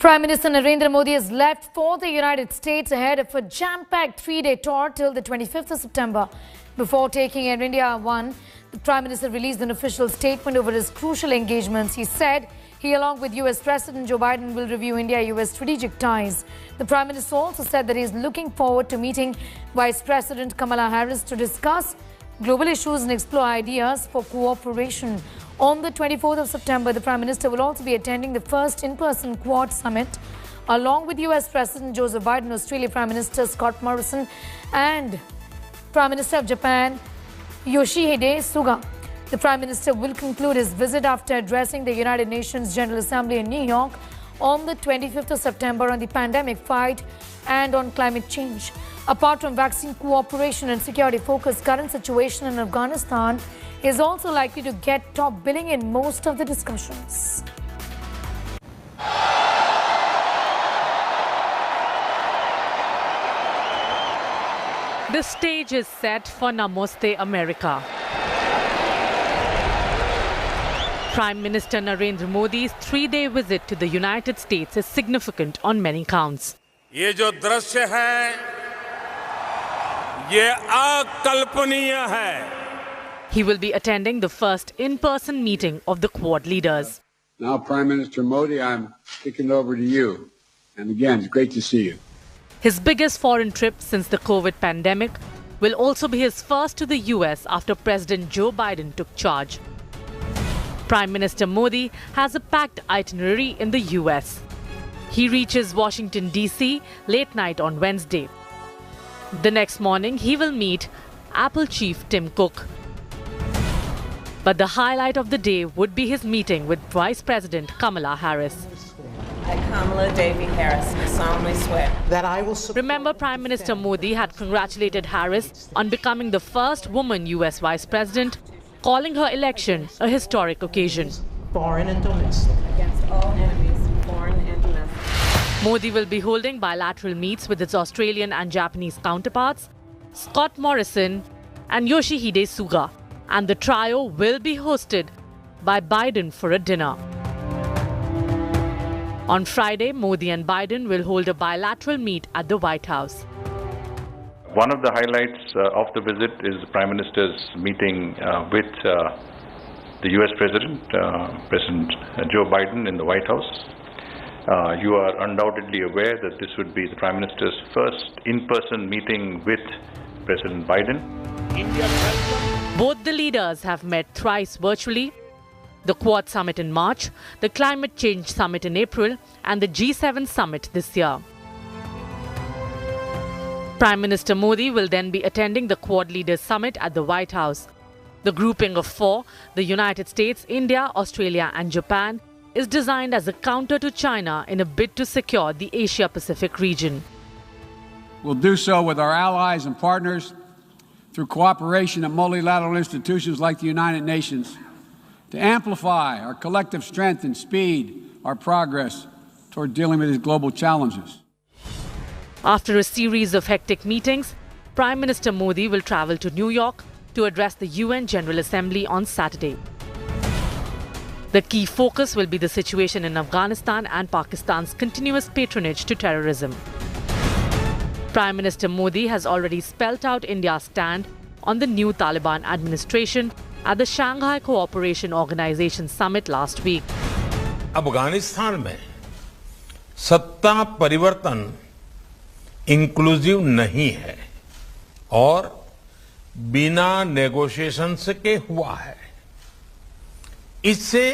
Prime Minister Narendra Modi has left for the United States ahead of a jam-packed three-day tour till the 25th of September. Before taking Air India One, the Prime Minister released an official statement over his crucial engagements. He said he, along with US President Joe Biden, will review India-US strategic ties. The Prime Minister also said that he is looking forward to meeting Vice President Kamala Harris to discuss global issues and explore ideas for cooperation. On the 24th of September, the Prime Minister will also be attending the first in-person Quad Summit along with US President Joseph Biden, Australia Prime Minister Scott Morrison and Prime Minister of Japan Yoshihide Suga. The Prime Minister will conclude his visit after addressing the United Nations General Assembly in New York on the 25th of September on the pandemic fight and on climate change. Apart from vaccine cooperation and security-focused, current situation in Afghanistan is also likely to get top billing in most of the discussions. The stage is set for Namaste America. Prime Minister Narendra Modi's three-day visit to the United States is significant on many counts. ये जो दृश्य है, ये अकल्पनीय है. He will be attending the first in-person meeting of the Quad leaders. Now, Prime Minister Modi, I'm kicking it over to you. And again, it's great to see you. His biggest foreign trip since the COVID pandemic will also be his first to the US after President Joe Biden took charge. Prime Minister Modi has a packed itinerary in the US. He reaches Washington, D.C. late night on Wednesday. The next morning, he will meet Apple chief Tim Cook. But the highlight of the day would be his meeting with Vice President Kamala Harris. I, Kamala Davy Harris, do solemnly swear that I will support. Remember, Prime Minister Modi had congratulated Harris on becoming the first woman US Vice President, calling her election a historic occasion. Foreign and domestic. Against all enemies, foreign and domestic. Modi will be holding bilateral meets with its Australian and Japanese counterparts, Scott Morrison and Yoshihide Suga. And the trio will be hosted by Biden for a dinner. On Friday, Modi and Biden will hold a bilateral meet at the White House. One of the highlights of the visit is the Prime Minister's meeting with the US President, President Joe Biden in the White House. You are undoubtedly aware that this would be the Prime Minister's first in-person meeting with President Biden. Both the leaders have met thrice virtually. The Quad Summit in March, the Climate Change Summit in April, and the G7 Summit this year. Prime Minister Modi will then be attending the Quad Leaders Summit at the White House. The grouping of four, the United States, India, Australia and Japan, is designed as a counter to China in a bid to secure the Asia-Pacific region. We'll do so with our allies and partners through cooperation at multilateral institutions like the United Nations to amplify our collective strength and speed our progress toward dealing with these global challenges. After a series of hectic meetings, Prime Minister Modi will travel to New York to address the UN General Assembly on Saturday. The key focus will be the situation in Afghanistan and Pakistan's continuous patronage to terrorism. Prime Minister Modi has already spelt out India's stand on the new Taliban administration at the Shanghai Cooperation Organization Summit last week. Afghanistan में सत्ता परिवर्तन inclusive नहीं है और बिना negotiation के हुआ है. इससे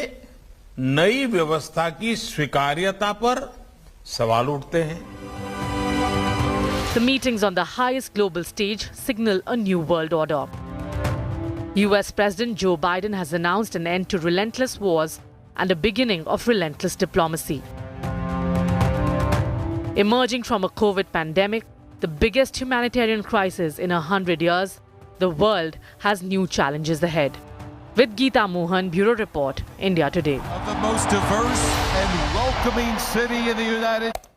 नई व्यवस्था की स्वीकार्यता पर सवाल उठते हैं. The meetings on the highest global stage signal a new world order. US President Joe Biden has announced an end to relentless wars and a beginning of relentless diplomacy. Emerging from a COVID pandemic, the biggest humanitarian crisis in 100 years, the world has new challenges ahead. With Geeta Mohan, Bureau Report, India Today. Of the most diverse and welcoming city in the United States.